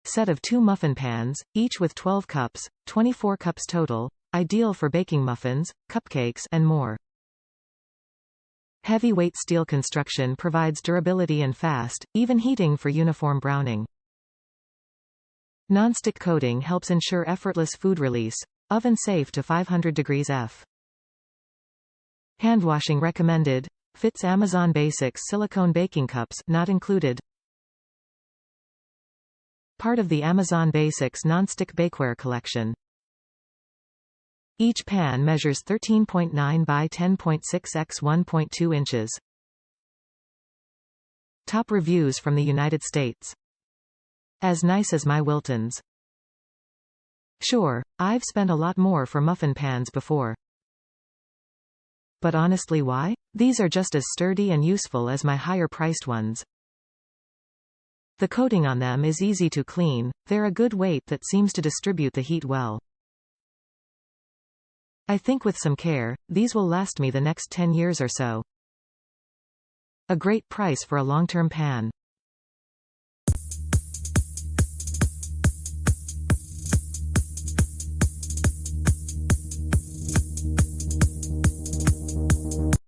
Set of 2 muffin pans, each with 12 cups, 24 cups total, ideal for baking muffins, cupcakes, and more. Heavyweight steel construction provides durability and fast, even heating for uniform browning. Nonstick coating helps ensure effortless food release. Oven safe to 500 degrees F. Hand washing recommended. Fits Amazon Basics silicone baking cups, not included. Part of the Amazon Basics Nonstick Bakeware collection. Each pan measures 13.9 by 10.6 x 1.2 inches. Top reviews from the United States. As nice as my Wiltons. Sure, I've spent a lot more for muffin pans before. But honestly, why? These are just as sturdy and useful as my higher-priced ones. The coating on them is easy to clean, they're a good weight that seems to distribute the heat well. I think with some care, these will last me the next 10 years or so. A great price for a long-term pan.